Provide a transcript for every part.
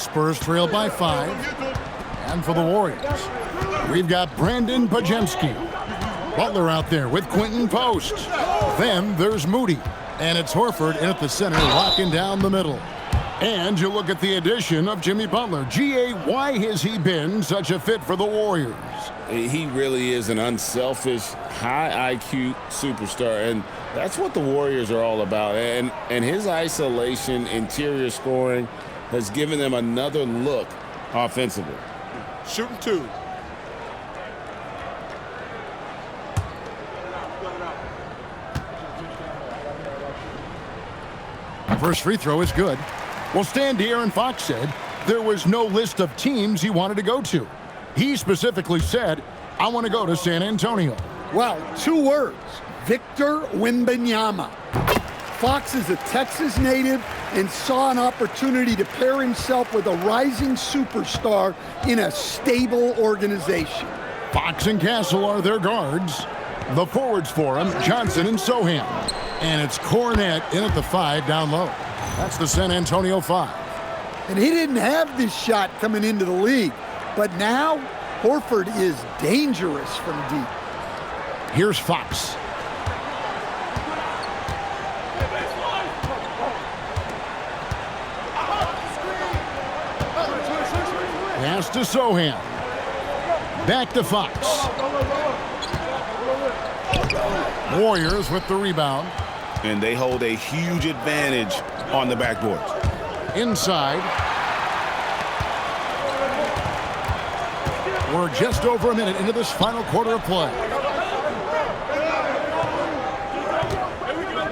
Spurs trail by 5. And for the Warriors, we've got Brandon Pajemski. Butler out there with Quinton Post. Then there's Moody. And it's Horford in at the center, locking down the middle. And you look at the addition of Jimmy Butler. G.A., why has he been such a fit for the Warriors? He really is an unselfish, high IQ superstar, and that's what the Warriors are all about. And his isolation, interior scoring has given them another look offensively. Shooting 2. First free throw is good. Well, Stan De'Aaron Fox said there was no list of teams he wanted to go to. He specifically said, I want to go to San Antonio. Well, 2 words, Victor Wembanyama. Fox is a Texas native and saw an opportunity to pair himself with a rising superstar in a stable organization. Fox and Castle are their guards. The forwards for him, Johnson and Sohan. And it's Cornette in at the 5 down low. That's the San Antonio 5. And he didn't have this shot coming into the league. But now, Horford is dangerous from deep. Here's Fox. Pass to Sohan. Back to Fox. Warriors with the rebound. And they hold a huge advantage on the backboard. Inside. We're just over a minute into this final quarter of play.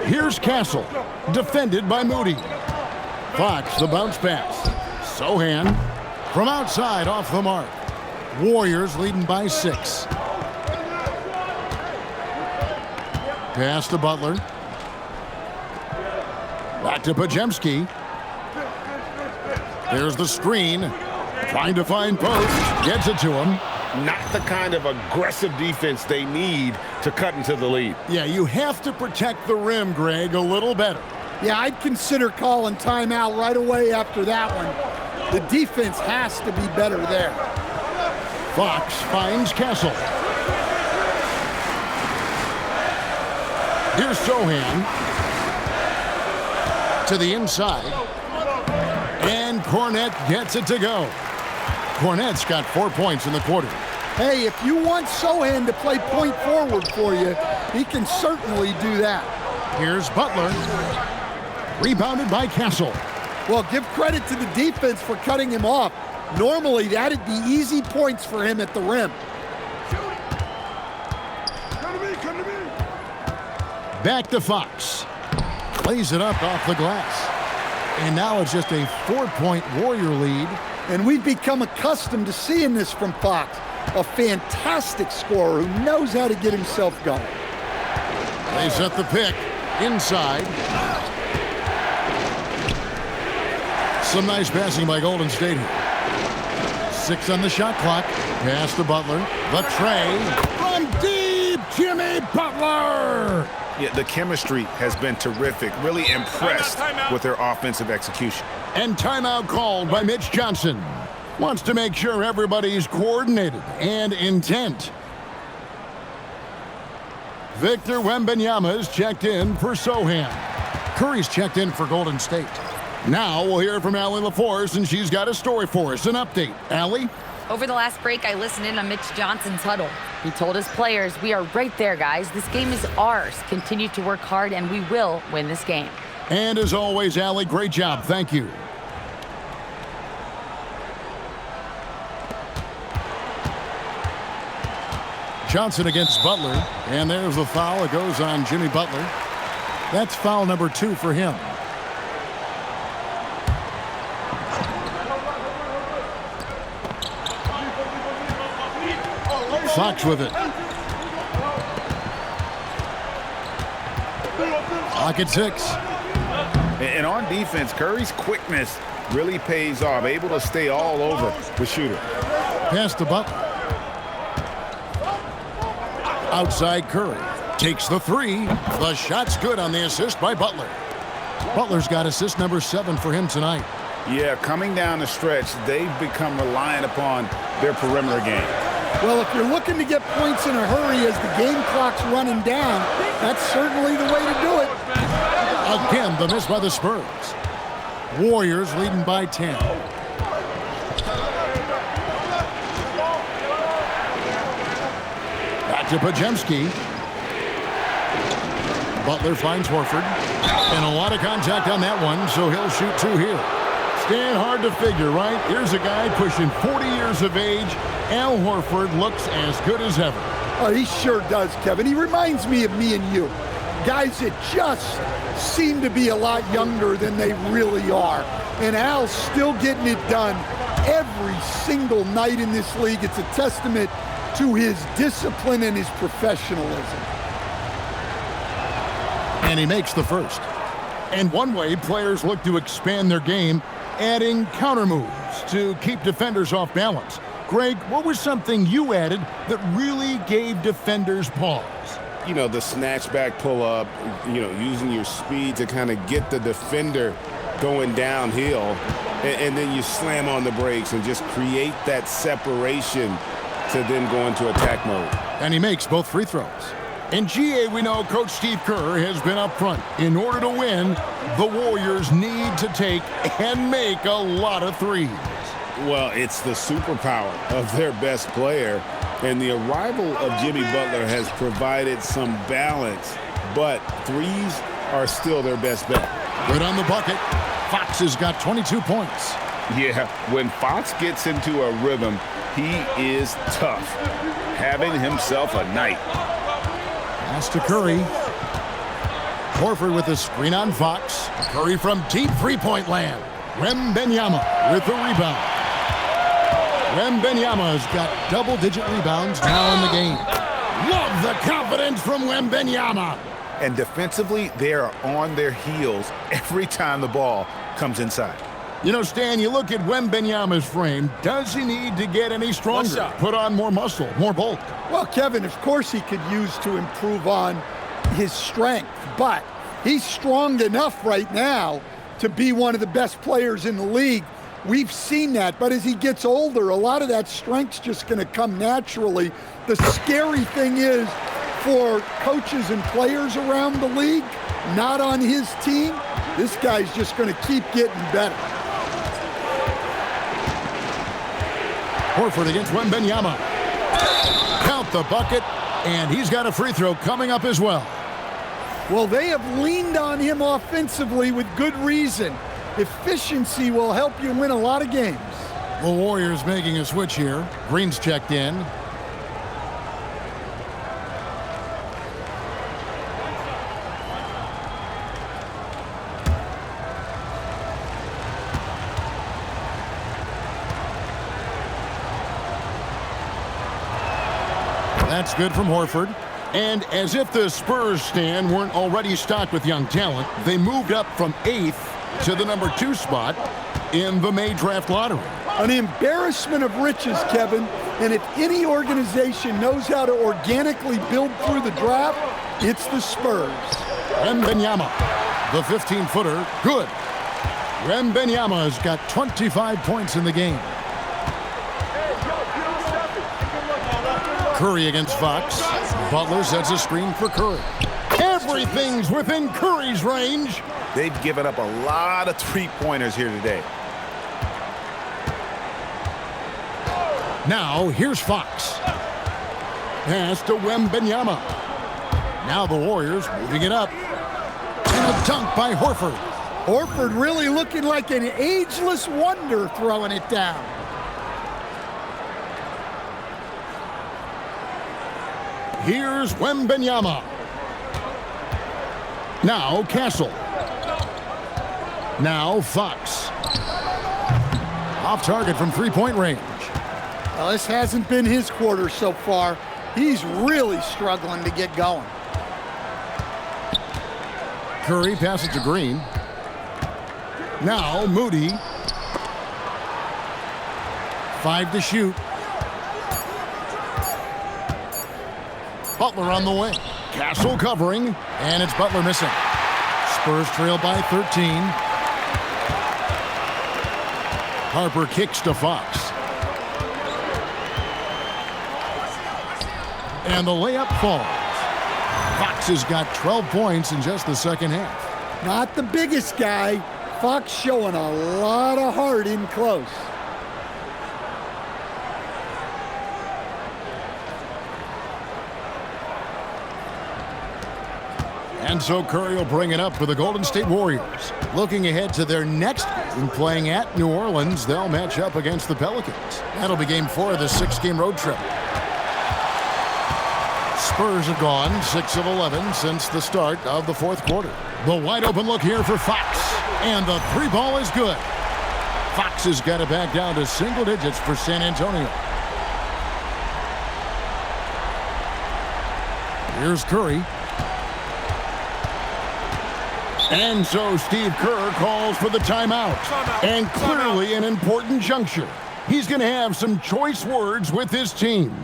Here's Castle, defended by Moody. Fox, the bounce pass. Sohan from outside off the mark. Warriors leading by 6. Pass to Butler. Back to Pajemski. There's the screen. Trying to find Post. Gets it to him. Not the kind of aggressive defense they need to cut into the lead. Yeah, you have to protect the rim, Greg, a little better. Yeah, I'd consider calling timeout right away after that one. The defense has to be better there. Fox finds Castle. Here's Sohan. To the inside. And Cornette gets it to go. Cornette's got 4 points in the quarter. Hey, if you want Sohan to play point forward for you, he can certainly do that. Here's Butler. Rebounded by Castle. Well, give credit to the defense for cutting him off. Normally, that'd be easy points for him at the rim. Back to Fox. Plays it up off the glass. And now it's just a 4-point Warrior lead. And we've become accustomed to seeing this from Fox. A fantastic scorer who knows how to get himself going. They set the pick inside. Some nice passing by Golden State here. 6 on the shot clock. Pass to Butler. The tray. From deep, Jimmy Butler. Yeah, the chemistry has been terrific. Really impressed with their offensive execution. And timeout called by Mitch Johnson. Wants to make sure everybody's coordinated and intent. Victor Wembanyama is checked in for Sohan. Curry's checked in for Golden State. Now we'll hear from Allie LaForce, and she's got a story for us. An update. Allie? Over the last break, I listened in on Mitch Johnson's huddle. He told his players, we are right there, guys. This game is ours. Continue to work hard, and we will win this game. And as always, Allie, great job. Thank you. Johnson against Butler. And there's the foul. It goes on Jimmy Butler. That's foul number 2 for him. Fox with it. Clock at 6. And on defense, Curry's quickness really pays off. Able to stay all over the shooter. Pass to Butler. Outside Curry. Takes the 3. The shot's good on the assist by Butler. Butler's got assist number 7 for him tonight. Yeah, coming down the stretch, they've become reliant upon their perimeter game. Well, if you're looking to get points in a hurry as the game clock's running down, that's certainly the way to do it. Again, the miss by the Spurs. Warriors leading by 10. Back to Podziemski. Butler finds Horford. And a lot of contact on that one, so he'll shoot 2 here. Stand hard to figure, right? Here's a guy pushing 40 years of age. Al Horford looks as good as ever. Oh, he sure does, Kevin. He reminds me of me and you. Guys that just seem to be a lot younger than they really are. And Al's still getting it done every single night in this league. It's a testament to his discipline and his professionalism. And he makes the first. And one way players look to expand their game, adding counter moves to keep defenders off balance. Greg, what was something you added that really gave defenders pause? You know, the snatchback pull-up, you know, using your speed to kind of get the defender going downhill, and then you slam on the brakes and just create that separation to then go into attack mode. And he makes both free throws. In GA, we know Coach Steve Kerr has been up front. In order to win, the Warriors need to take and make a lot of threes. Well, it's the superpower of their best player, and the arrival of Jimmy Butler has provided some balance, but threes are still their best bet. Good on the bucket. Fox has got 22 points. Yeah, when Fox gets into a rhythm, he is tough, having himself a night. Pass to Curry. Horford with a screen on Fox. Curry from deep three-point land. Wembanyama with the rebound. Wembanyama's got double-digit rebounds now in the game. Love the confidence from Wembanyama. And defensively, they are on their heels every time the ball comes inside. You know, Stan, you look at Wembanyama's frame. Does he need to get any stronger? Put on more muscle, more bulk? Well, Kevin, of course he could use to improve on his strength, but he's strong enough right now to be one of the best players in the league. We've seen that, but as he gets older, a lot of that strength's just going to come naturally. The scary thing is for coaches and players around the league, not on his team, this guy's just going to keep getting better. Horford against Wembanyama. Count the bucket, and he's got a free throw coming up as well. Well, they have leaned on him offensively with good reason. Efficiency will help you win a lot of games. The Warriors making a switch here. Green's checked in. That's good from Horford. And as if the Spurs stand weren't already stocked with young talent, they moved up from 8th to the number 2 spot in the May draft lottery. An embarrassment of riches, Kevin. And if any organization knows how to organically build through the draft, it's the Spurs. Wembanyama, the 15-footer, good. Wembanyama's got 25 points in the game. Curry against Fox. Butler sets a screen for Curry. Everything's within Curry's range. They've given up a lot of three-pointers here today. Now, here's Fox. Pass to Wembanyama. Now the Warriors moving it up. And a dunk by Horford. Horford really looking like an ageless wonder throwing it down. Here's Wembanyama. Now Castle. Now Fox. Off target from three-point range. Well, this hasn't been his quarter so far. He's really struggling to get going. Curry passes to Green. Now Moody. 5 to shoot. Butler on the wing. Castle covering, and it's Butler missing. Spurs trail by 13. Harper kicks to Fox. And the layup falls. Fox has got 12 points in just the second half. Not the biggest guy. Fox showing a lot of heart in close. And so Curry will bring it up for the Golden State Warriors. Looking ahead to their next game, playing at New Orleans, they'll match up against the Pelicans. That'll be game 4 of the 6-game road trip. Spurs have gone 6 of 11 since the start of the fourth quarter. The wide open look here for Fox. And the three ball is good. Fox has got it back down to single digits for San Antonio. Here's Curry. And so Steve Kerr calls for the timeout. And clearly an important juncture. He's going to have some choice words with his team.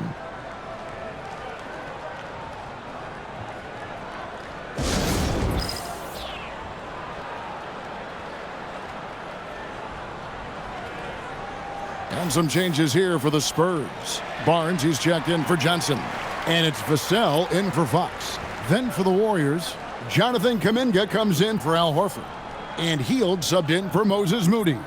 And some changes here for the Spurs. Barnes, he's checked in for Johnson. And it's Vassell in for Fox. Then for the Warriors, Jonathan Kuminga comes in for Al Horford. And Hield subbed in for Moses Moody.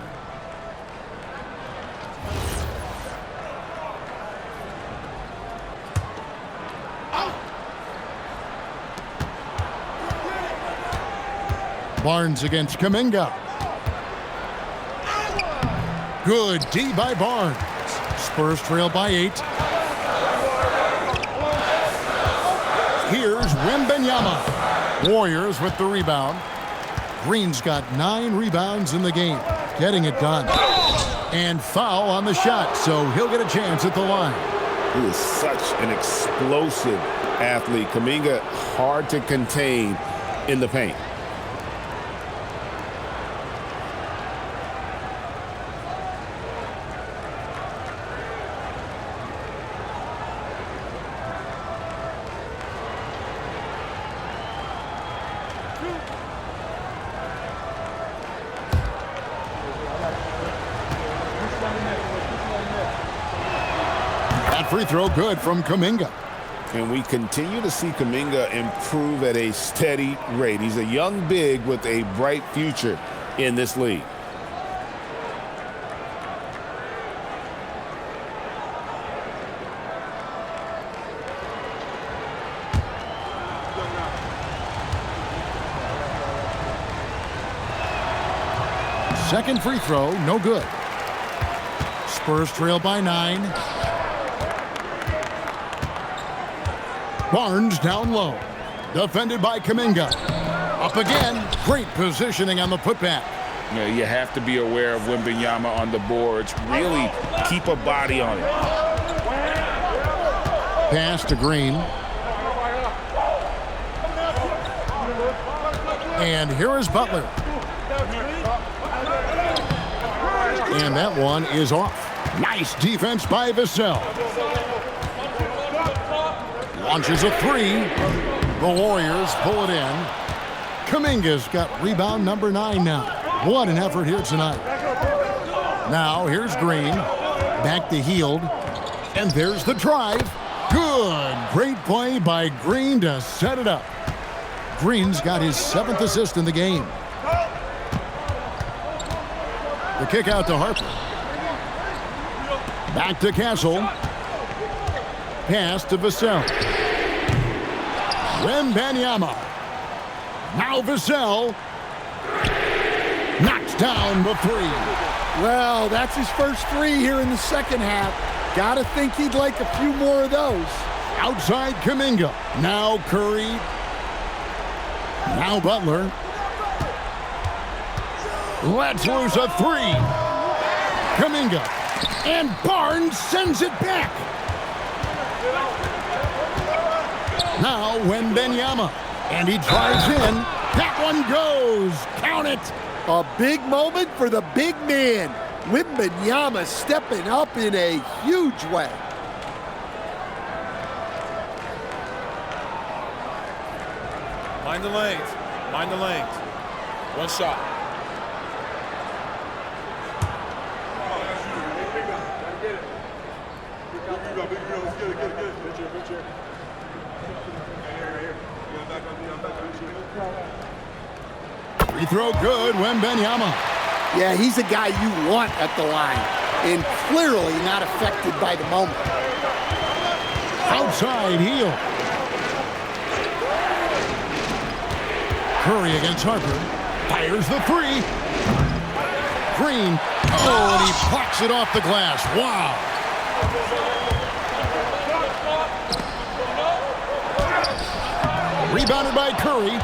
Barnes against Kuminga. Good D by Barnes. Spurs trail by 8. Here's Wembanyama. Warriors with the rebound. Green's got 9 rebounds in the game. Getting it done. And foul on the shot, so he'll get a chance at the line. He is such an explosive athlete. Kuminga hard to contain in the paint. Free throw good from Kuminga. And we continue to see Kuminga improve at a steady rate. He's a young big with a bright future in this league. Second free throw, no good. Spurs trail by 9. Barnes down low. Defended by Kuminga. Up again. Great positioning on the putback. Yeah, you have to be aware of Wembanyama on the boards. Really keep a body on it. Pass to Green. And here is Butler. And that one is off. Nice defense by Vassell. Launches a 3. The Warriors pull it in. Kuminga's got rebound number 9 now. What an effort here tonight. Now here's Green. Back to Hield. And there's the drive. Good. Great play by Green to set it up. Green's got his 7th assist in the game. The kick out to Harper. Back to Castle. Pass to Vassell. Wembanyama. Now Vassell. Knocks down the 3. Well, that's his first 3 here in the second half. Gotta think he'd like a few more of those. Outside Kuminga. Now Curry. Now Butler. Lets loose a 3. Kuminga. And Barnes sends it back. Now Wembanyama. And he drives in. That one goes. Count it. A big moment for the big man. Wembanyama stepping up in a huge way. Mind the lanes. Mind the lanes. One shot. Free throw good, Wembanyama. Yeah, he's a guy you want at the line, and clearly not affected by the moment. Outside heel. Curry against Harper. Fires the three. Green. Oh, and he plucks it off the glass. Wow. Rebounded by Curry.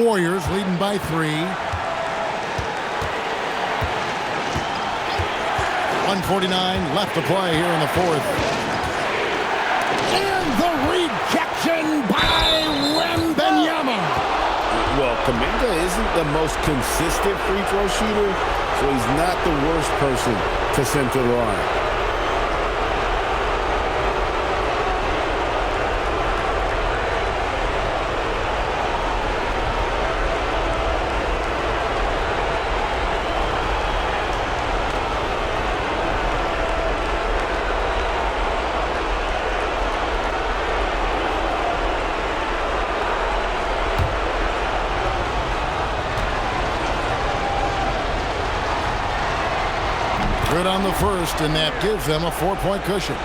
Warriors leading by 3. 1:49 left to play here in the fourth. And the rejection by Wembanyama. Well, Kuminga isn't the most consistent free throw shooter, so he's not the worst person to send to the line. Good on the first, and that gives them a 4-point cushion.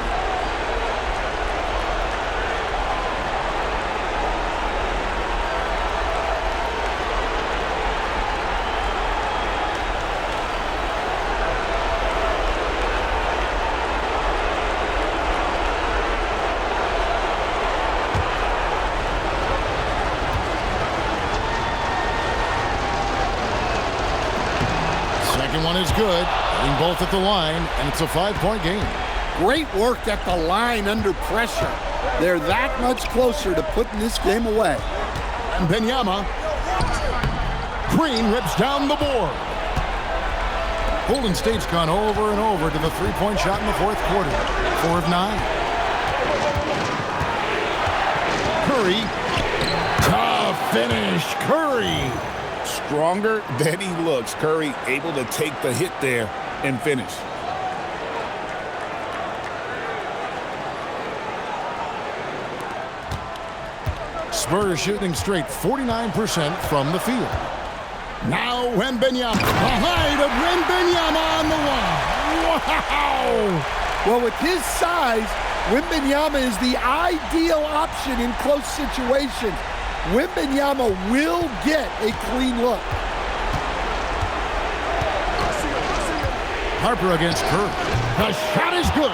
Second one is good. Both at the line, and it's a 5-point game. Great work at the line under pressure. They're that much closer to putting this game away. And Wembanyama. Green rips down the board. Golden State's gone over and over to the three-point shot in the fourth quarter. 4 of 9. Curry. Tough finish. Curry. Stronger than he looks. Curry able to take the hit there and finish. Spurs shooting straight 49% from the field. Now Wembanyama. The height of Wembanyama on the line. Wow! Well, with his size, Wembanyama is the ideal option in close situations. Wembanyama will get a clean look. Harper against Curry. The shot is good.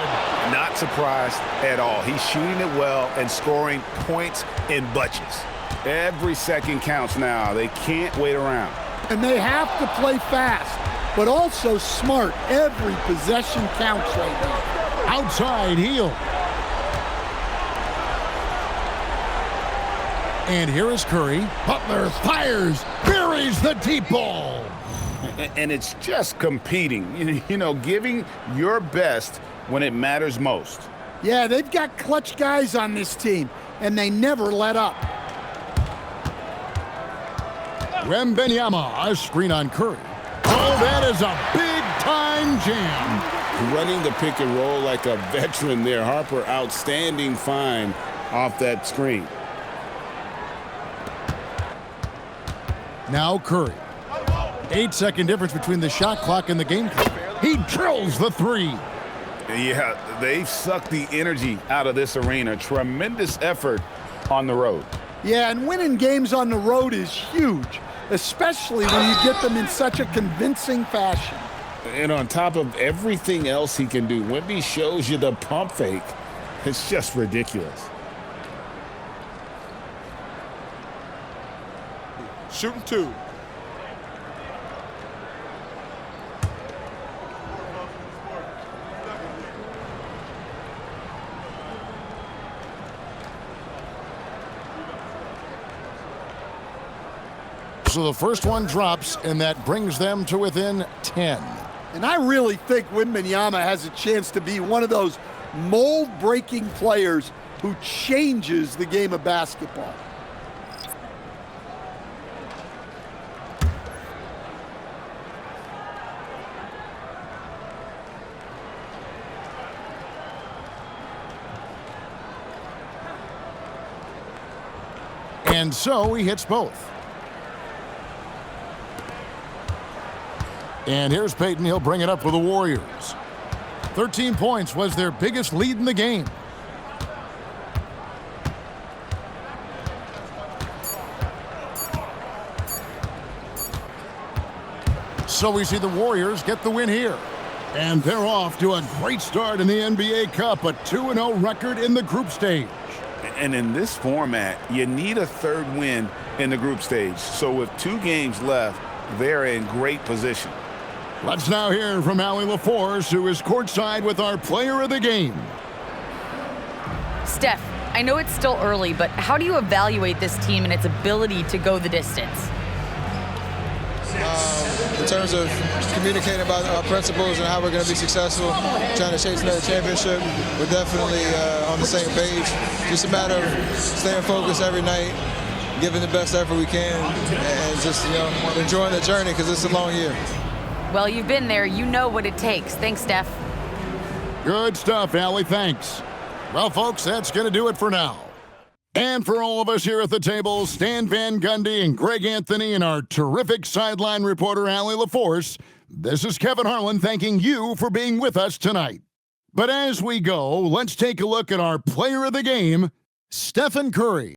Not surprised at all. He's shooting it well and scoring points in bunches. Every second counts now. They can't wait around. And they have to play fast, but also smart. Every possession counts right now. Outside heel. And here is Curry. Butler fires. Buries the deep ball. And it's just competing, you know, giving your best when it matters most. Yeah, they've got clutch guys on this team, and they never let up. Wembanyama, a screen on Curry. Oh, that is a big-time jam. Running the pick and roll like a veteran there. Harper, outstanding find off that screen. Now Curry. 8-second difference between the shot clock and the game clock. He drills the three. Yeah, they've sucked the energy out of this arena. Tremendous effort on the road. Yeah, and winning games on the road is huge, especially when you get them in such a convincing fashion. And on top of everything else he can do, Wemby shows you the pump fake. It's just ridiculous. Shooting 2. So the first one drops, and that brings them to within 10. And I really think Wembanyama has a chance to be one of those mold-breaking players who changes the game of basketball. And so he hits both. And here's Peyton. He'll bring it up for the Warriors. 13 points was their biggest lead in the game. So we see the Warriors get the win here. And they're off to a great start in the NBA Cup, a 2-0 record in the group stage. And in this format, you need a third win in the group stage. So with 2 games left, they're in great position. Let's now hear from Allie LaForce, who is courtside with our player of the game. Steph, I know it's still early, but how do you evaluate this team and its ability to go the distance? In terms of communicating about our principles and how we're going to be successful, trying to chase another championship, we're definitely on the same page. Just a matter of staying focused every night, giving the best effort we can, and just enjoying the journey because it's a long year. Well, you've been there. You know what it takes. Thanks, Steph. Good stuff, Allie. Thanks. Well, folks, that's going to do it for now. And for all of us here at the table, Stan Van Gundy and Greg Anthony and our terrific sideline reporter, Allie LaForce, this is Kevin Harlan thanking you for being with us tonight. But as we go, let's take a look at our player of the game, Stephen Curry.